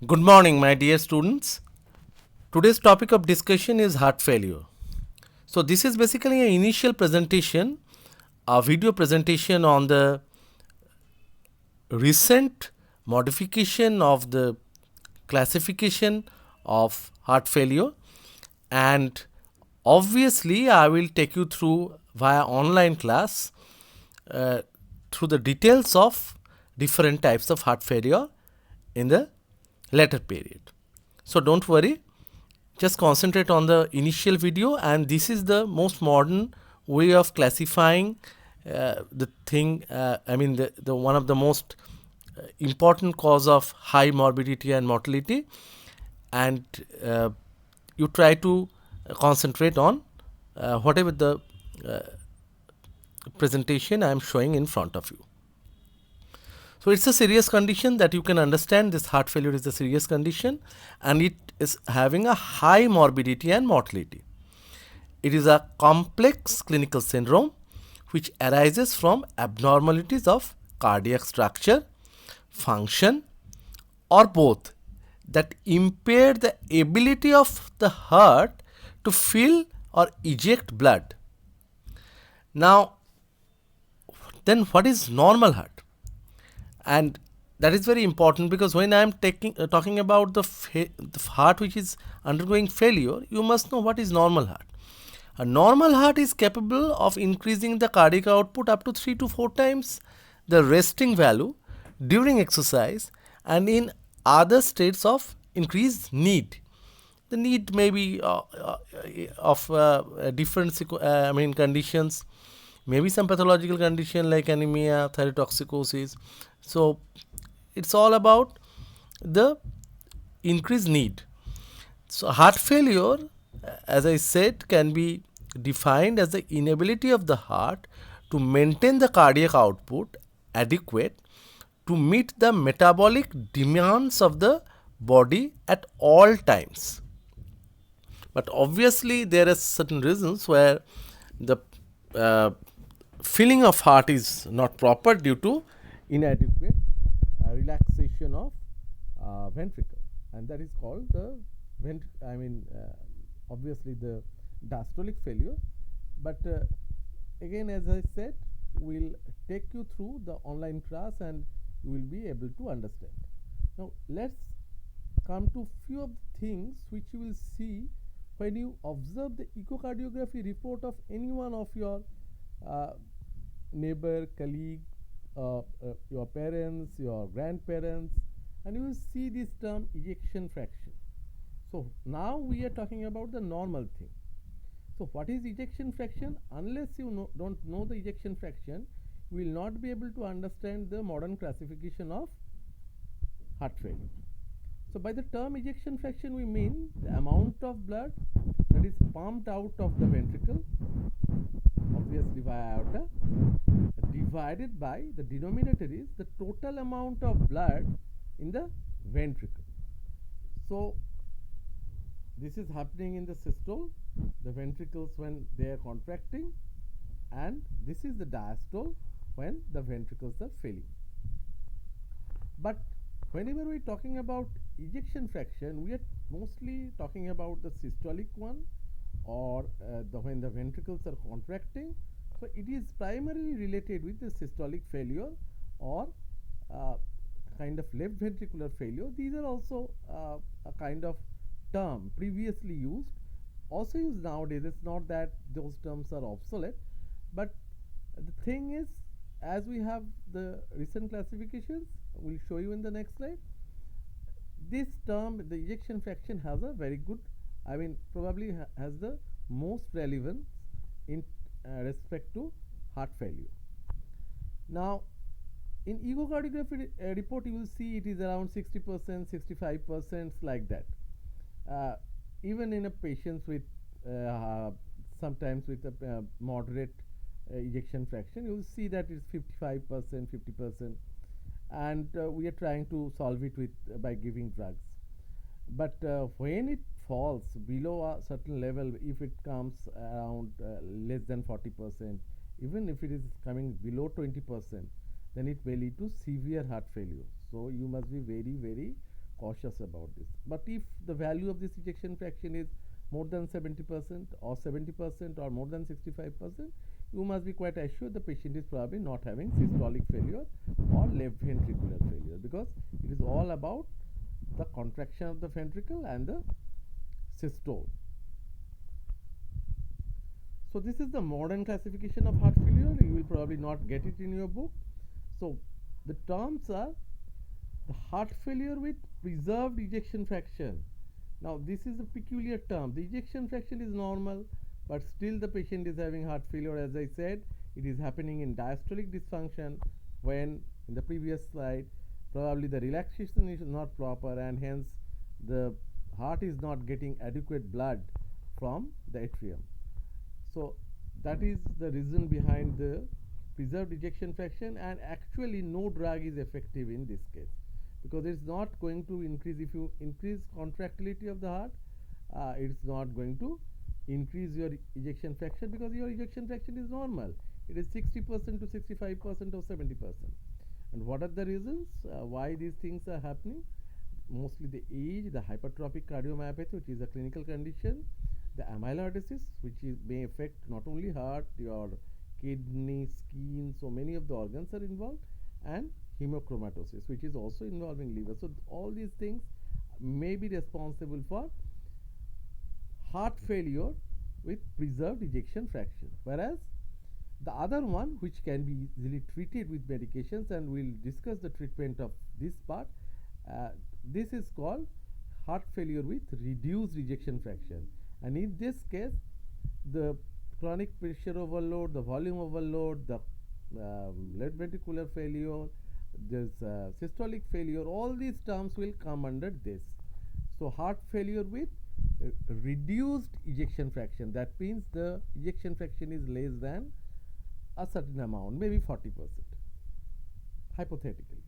Good morning, my dear students. Today's topic of discussion is heart failure. So, this is basically an initial presentation, a video presentation on the recent modification of the classification of heart failure, and obviously, I will take you through via online class uh, through the details of different types of heart failure in the later period. So, don't worry, just concentrate on the initial video, and this is the most modern way of classifying the thing. The one of the most important cause of high morbidity and mortality, and you try to concentrate on whatever the uh, presentation I am showing in front of you. So it's a serious condition that you can understand. This heart failure is a serious condition, and it is having a high morbidity and mortality. It is a complex clinical syndrome which arises from abnormalities of cardiac structure, function, or both that impair the ability of the heart to fill or eject blood. Now, then what is normal heart? And that is very important, because when I am talking about the heart which is undergoing failure, you must know what is normal heart. A normal heart is capable of increasing the cardiac output up to 3 to 4 times the resting value during exercise and in other states of increased need. The need may be of different conditions, maybe some pathological condition like anemia, thyrotoxicosis. So it's all about the increased need. So heart failure, as I said, can be defined as the inability of the heart to maintain the cardiac output adequate to meet the metabolic demands of the body at all times. But obviously, there are certain reasons where the uh, filling of heart is not proper due to inadequate relaxation of ventricle, and that is called the obviously the diastolic failure. But again, as I said, we'll take you through the online class and you will be able to understand. Now, let's come to few of the things which you will see when you observe the echocardiography report of any one of your uh, neighbor, colleague, your parents, your grandparents, and you will see this term ejection fraction. So now we are talking about the normal thing. So what is ejection fraction? Unless you don't know the ejection fraction, you will not be able to understand the modern classification of heart failure. So by the term ejection fraction, we mean the amount of blood that is pumped out of the ventricle, obviously via aorta, divided by the denominator is the total amount of blood in the ventricle. So this is happening in the systole, the ventricles when they are contracting, and this is the diastole when the ventricles are filling. But whenever we are talking about ejection fraction, we are mostly talking about the systolic one, or when the ventricles are contracting. So it is primarily related with the systolic failure or kind of left ventricular failure. These are also a kind of term previously used, also used nowadays. It's not that those terms are obsolete, but the thing is, as we have the recent classifications, we'll show you in the next slide. This term, the ejection fraction, has a very good, probably has the most relevance in respect to heart failure. Now, in echocardiography report, you will see it is around 60%, 65%, like that. Even in a patients with sometimes with a moderate ejection fraction, you will see that it's 55%, 50%, and we are trying to solve it with by giving drugs. But when it falls below a certain level, if it comes around less than 40%, even if it is coming below 20%, then it may lead to severe heart failure. So you must be very, very cautious about this. But if the value of this ejection fraction is more than 70% or 70% or more than 65%, you must be quite assured the patient is probably not having systolic failure or left ventricular failure, because it is all about the contraction of the ventricle and the systole. So this is the modern classification of heart failure. You will probably not get it in your book. So the terms are the heart failure with preserved ejection fraction. Now this is a peculiar term. The ejection fraction is normal, but still the patient is having heart failure. As I said, it is happening in diastolic dysfunction, when in the previous slide probably the relaxation is not proper, and hence the heart is not getting adequate blood from the atrium. So that is the reason behind the preserved ejection fraction, and actually no drug is effective in this case, because it's not going to increase. If you increase contractility of the heart, it's not going to increase your ejection fraction, because your ejection fraction is normal. It is 60% to 65% or 70%. And what are the reasons why these things are happening? Mostly the age, the hypertrophic cardiomyopathy, which is a clinical condition, the amyloidosis, which may affect not only heart, your kidney, skin, so many of the organs are involved, and hemochromatosis, which is also involving liver. So all these things may be responsible for heart failure with preserved ejection fraction. Whereas the other one, which can be easily treated with medications, and we'll discuss the treatment of this part, this is called heart failure with reduced ejection fraction. And in this case, the chronic pressure overload, the volume overload, the left ventricular failure, this systolic failure, all these terms will come under this. So heart failure with reduced ejection fraction, that means the ejection fraction is less than a certain amount, maybe 40%, hypothetically.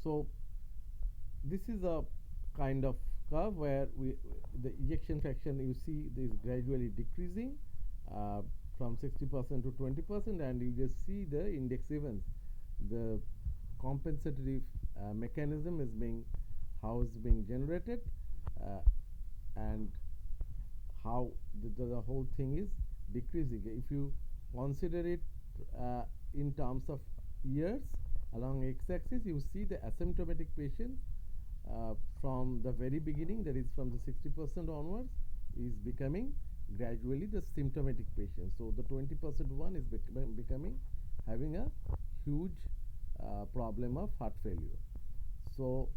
So this is a kind of curve where the ejection fraction, you see, is gradually decreasing from 60% to 20%, and you just see the index events. The compensatory mechanism is being, how it's being generated, and how the whole thing is decreasing. If you consider it in terms of years along x-axis, you see the asymptomatic patients from the very beginning, that is from the 60% onwards, is becoming gradually the symptomatic patient. So the 20% one is becoming having a huge problem of heart failure. So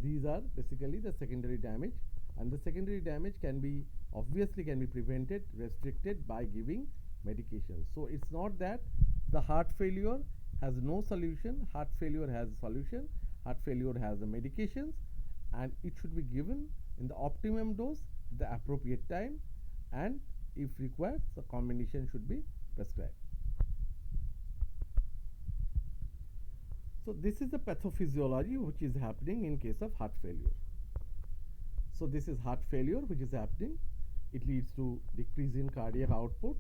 these are basically the secondary damage, and the secondary damage can be obviously can be prevented, restricted by giving medication. So it's not that the heart failure has no solution. Heart failure has a solution. Heart failure has the medications, and it should be given in the optimum dose at the appropriate time, and if required, the combination should be prescribed. So this is the pathophysiology which is happening in case of heart failure. So this is heart failure which is happening. It leads to decrease in cardiac output.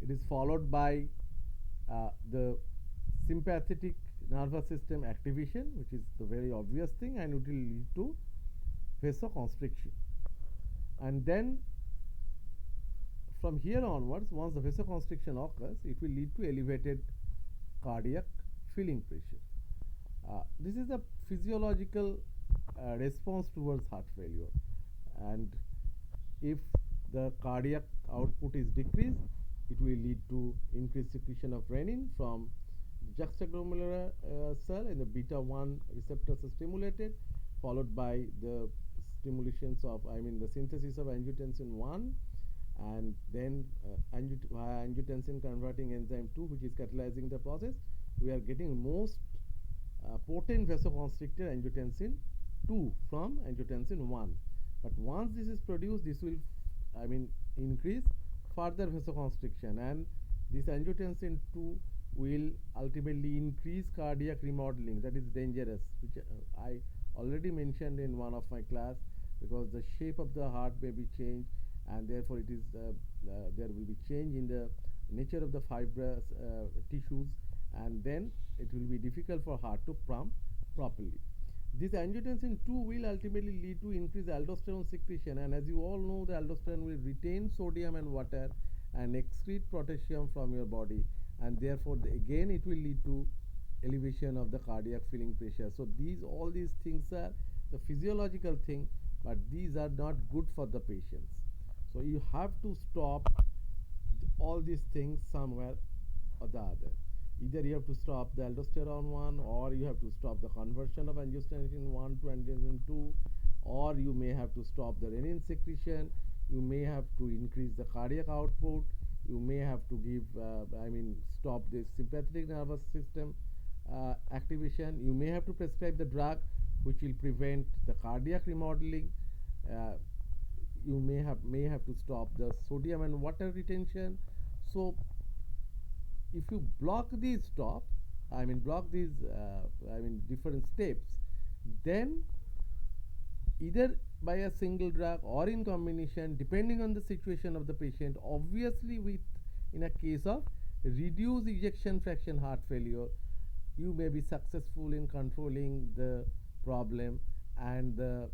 It is followed by the sympathetic nervous system activation, which is the very obvious thing, and it will lead to vasoconstriction. And then from here onwards, once the vasoconstriction occurs, it will lead to elevated cardiac filling pressure. This is a physiological response towards heart failure, and if the cardiac output is decreased, it will lead to increased secretion of renin from the juxtaglomerular cell, and the beta 1 receptors are stimulated, followed by the stimulations of, the synthesis of angiotensin 1, and then angiotensin converting enzyme 2, which is catalyzing the process. We are getting most potent vasoconstrictor angiotensin 2 from angiotensin 1. But once this is produced, this will increase further vasoconstriction, and this angiotensin 2 will ultimately increase cardiac remodeling. That is dangerous, which I already mentioned in one of my class, because the shape of the heart may be changed, and therefore it is there will be change in the nature of the fibrous tissues, and then it will be difficult for heart to pump properly. This angiotensin 2 will ultimately lead to increased aldosterone secretion, and as you all know, the aldosterone will retain sodium and water and excrete potassium from your body, and therefore again it will lead to elevation of the cardiac filling pressure. So all these things are the physiological thing, but these are not good for the patients. So you have to stop all these things somewhere or the other. Either you have to stop the aldosterone 1, or you have to stop the conversion of angiotensin 1 to angiotensin 2, or you may have to stop the renin secretion, you may have to increase the cardiac output, you may have to give stop the sympathetic nervous system activation, you may have to prescribe the drug which will prevent the cardiac remodeling, uh, you may have to stop the sodium and water retention. So if you block these different steps, then either by a single drug or in combination, depending on the situation of the patient, obviously with in a case of reduced ejection fraction heart failure, you may be successful in controlling the problem, and the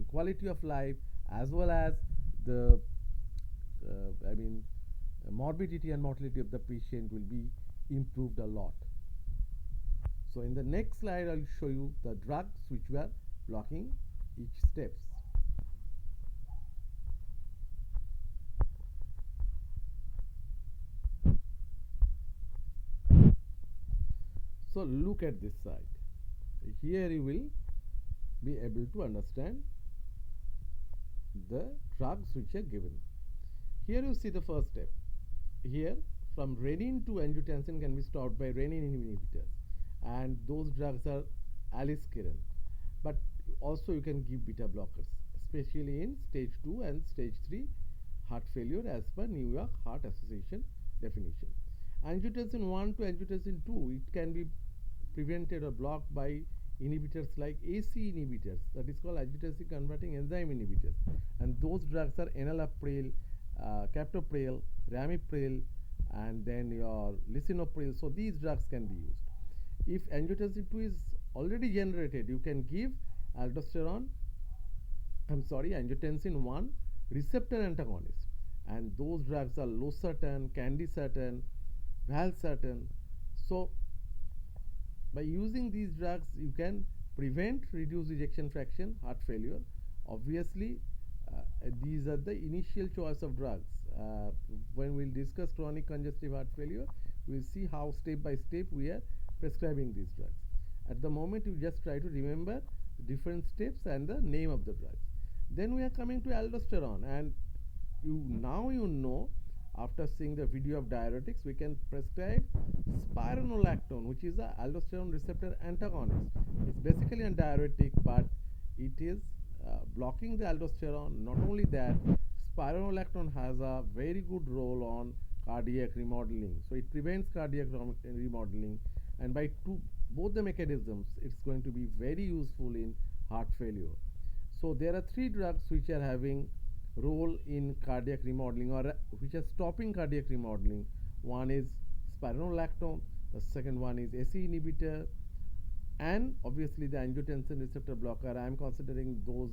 quality of life as well as the morbidity and mortality of the patient will be improved a lot. So in the next slide, I'll show you the drugs which were blocking each steps. So look at this side. Here you will be able to understand the drugs which are given. Here you see the first step. Here, from renin to angiotensin can be stopped by renin inhibitors, and those drugs are aliskiren. But also you can give beta blockers, especially in stage 2 and stage 3 heart failure as per New York Heart Association definition. Angiotensin 1 to angiotensin 2, it can be prevented or blocked by inhibitors like AC inhibitors, that is called angiotensin converting enzyme inhibitors, and those drugs are enalapril, captopril, ramipril, and then your lisinopril. So these drugs can be used. If angiotensin 2 is already generated, you can give angiotensin 1 receptor antagonist, and those drugs are losartan, candesartan, valsartan. So by using these drugs, you can prevent reduced ejection fraction heart failure. Obviously, these are the initial choice of drugs. When we'll discuss chronic congestive heart failure, we'll see how step by step we are prescribing these drugs. At the moment, you just try to remember the different steps and the name of the drugs. Then we are coming to aldosterone, and you know, after seeing the video of diuretics, we can prescribe spironolactone, which is a aldosterone receptor antagonist. It's basically a diuretic, but it is blocking the aldosterone. Not only that, spironolactone has a very good role on cardiac remodeling. So it prevents cardiac remodeling, and by both the mechanisms, it's going to be very useful in heart failure. So there are 3 drugs which are having role in cardiac remodeling, or which are stopping cardiac remodeling. One is spironolactone, the second one is AC inhibitor, and obviously the angiotensin receptor blocker. I am considering those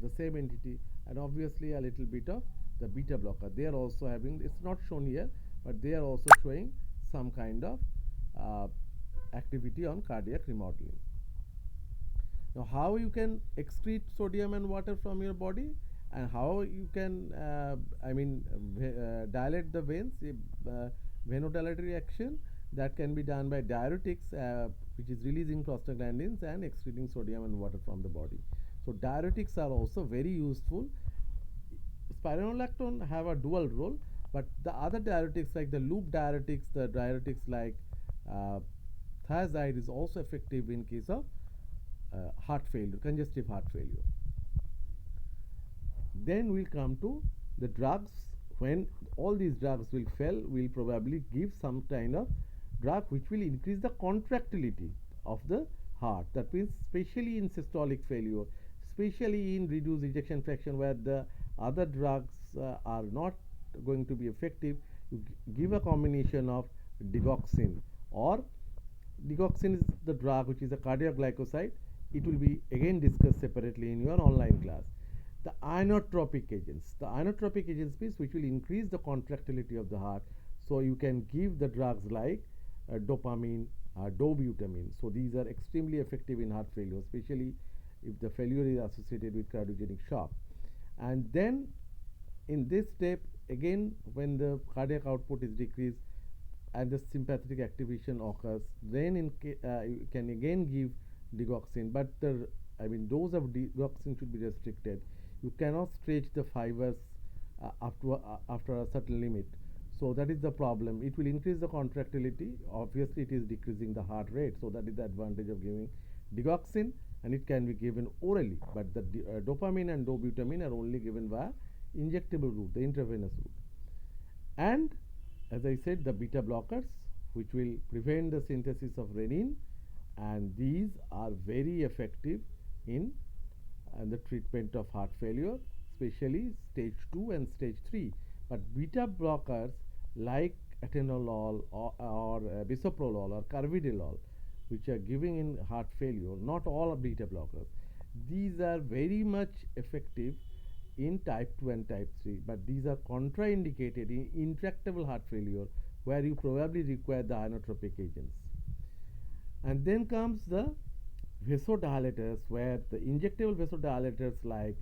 the same entity, and obviously a little bit of the beta blocker. They are also having, it's not shown here, but they are also showing some kind of activity on cardiac remodeling. Now, how you can excrete sodium and water from your body, and how you can dilate the veins, vasodilatory action that can be done by diuretics, which is releasing prostaglandins and excreting sodium and water from the body. So diuretics are also very useful. Spironolactone have a dual role, but the other diuretics like the loop diuretics, the diuretics like thiazide is also effective in case of heart failure, congestive heart failure. Then we'll come to the drugs. When all these drugs will fail, we'll probably give some kind of drug which will increase the contractility of the heart. That means especially in systolic failure, especially in reduced ejection fraction where the other drugs are not going to be effective, you give a combination of digoxin, or digoxin is the drug which is a cardiac glycoside. It will be again discussed separately in your online class. The inotropic agents. The inotropic agents means which will increase the contractility of the heart. So you can give the drugs like dopamine, dobutamine. So these are extremely effective in heart failure, especially if the failure is associated with cardiogenic shock. And then in this step, again, when the cardiac output is decreased and the sympathetic activation occurs, then you can again give digoxin, but the dose of digoxin should be restricted. You cannot stretch the fibers after a certain limit. So that is the problem. It will increase the contractility. Obviously, it is decreasing the heart rate. So that is the advantage of giving digoxin, and it can be given orally. But the dopamine and dobutamine are only given via injectable route, the intravenous route. And as I said, the beta blockers, which will prevent the synthesis of renin, and these are very effective in the treatment of heart failure, especially stage 2 and stage 3. But beta blockers like atenolol or bisoprolol or carvedilol, which are giving in heart failure, not all are beta blockers. These are very much effective in type 2 and type 3, but these are contraindicated in intractable heart failure, where you probably require the inotropic agents. And then comes the vasodilators, where the injectable vasodilators like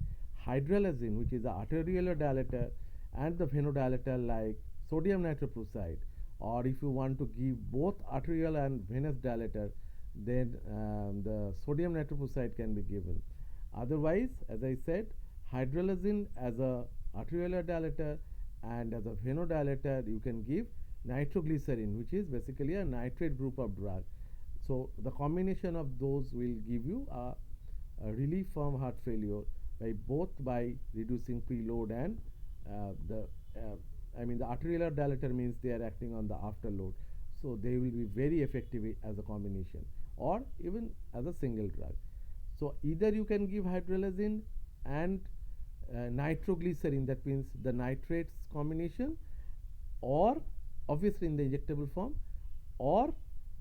hydralazine, which is the arterial dilator, and the venodilator like sodium nitroprusside, or if you want to give both arterial and venous dilator, then the sodium nitroprusside can be given. Otherwise, as I said, hydralazine as a arterial dilator and as a venodilator, you can give nitroglycerin, which is basically a nitrate group of drug. So the combination of those will give you a relief from heart failure by reducing preload and the arterial dilator means they are acting on the afterload. So they will be very effective as a combination or even as a single drug. So either you can give hydralazine and nitroglycerin, that means the nitrates combination, or obviously in the injectable form, or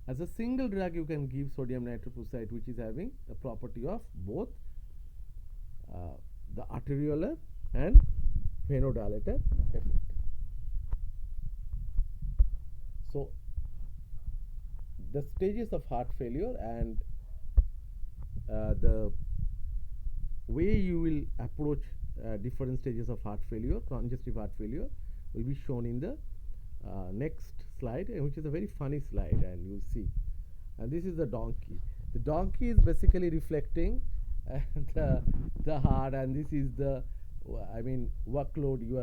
as a single drug you can give sodium nitroprusside, which is having the property of both the arteriolar and venodilator effect. So the stages of heart failure and the way you will approach different stages of heart failure, congestive heart failure, will be shown in the next slide, which is a very funny slide, and you'll see. And this is the donkey. The donkey is basically reflecting the heart, and this is the workload you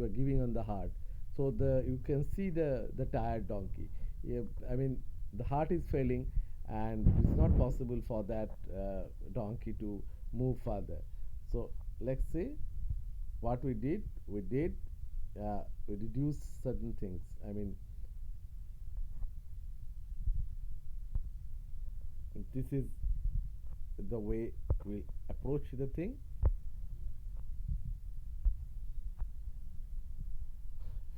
are giving on the heart. So you can see the tired donkey. The heart is failing, and it's not possible for that donkey to move further. So let's see what we did. We reduced certain things. This is the way we approach the thing.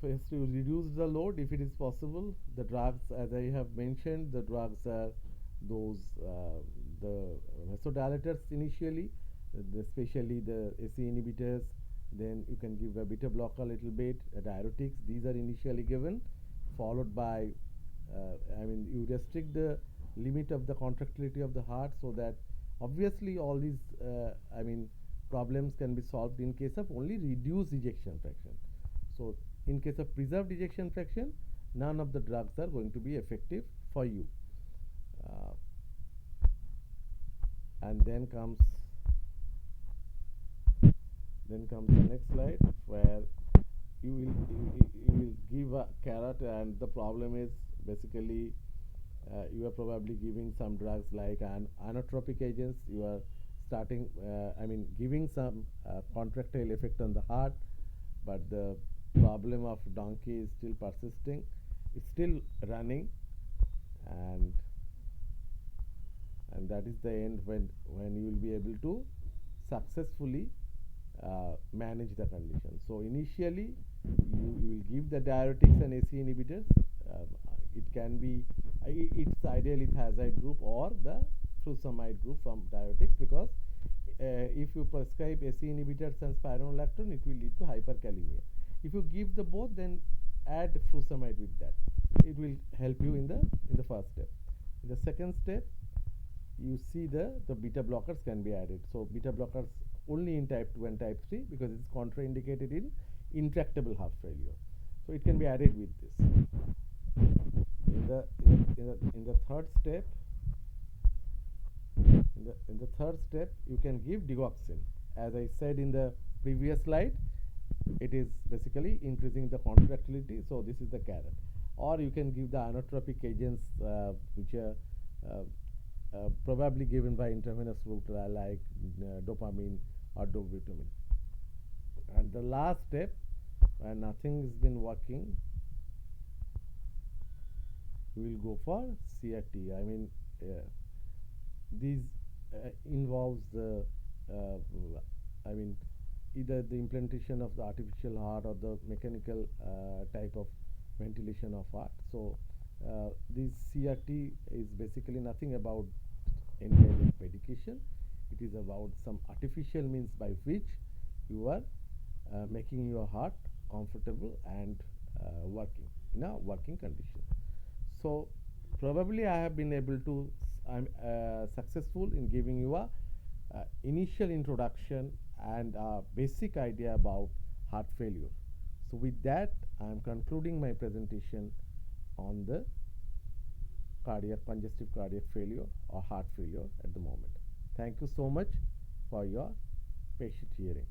First, you reduce the load if it is possible. The drugs, as I have mentioned, the drugs are those the vasodilators initially, especially the ACE inhibitors. Then you can give a beta blocker a little bit, diuretics. These are initially given, followed by you restrict the limit of the contractility of the heart, so that obviously all these problems can be solved in case of only reduced ejection fraction. So in case of preserved ejection fraction, none of the drugs are going to be effective for you. And then comes the next slide, where you will give a carrot, and the problem is basically you are probably giving some drugs like inotropic agents. You are starting giving some contractile effect on the heart, but the problem of donkey is still persisting. It's still running, and that is the end when you will be able to successfully manage the condition. So initially you will give the diuretics and ACE inhibitors. It can be it's ideally thiazide group or the furosemide group from diuretics, because if you prescribe ACE inhibitors and spironolactone, it will lead to hyperkalemia. If you give the both, then add furosemide with that. It will help you in the first step. In the second step, you see the beta blockers can be added. So beta blockers only in type 2 and type 3, because it's contraindicated in intractable heart failure. So it can be added with this. In the third step, in the third step, you can give digoxin. As I said in the previous slide, it is basically increasing the contractility. So this is the carrot. Or you can give the inotropic agents, which are probably given by intravenous route, like dopamine or dopamine. And the last step, when nothing has been working, we will go for CRT. I mean, these involves the I mean, either the implantation of the artificial heart or the mechanical type of ventilation of heart. So this CRT is basically nothing about any kind of medication. It is about some artificial means by which you are making your heart comfortable and working in a working condition. So probably I have been able to, I'm successful in giving you a initial introduction and a basic idea about heart failure. So with that, I am concluding my presentation on the congestive cardiac failure or heart failure at the moment. Thank you so much for your patient hearing.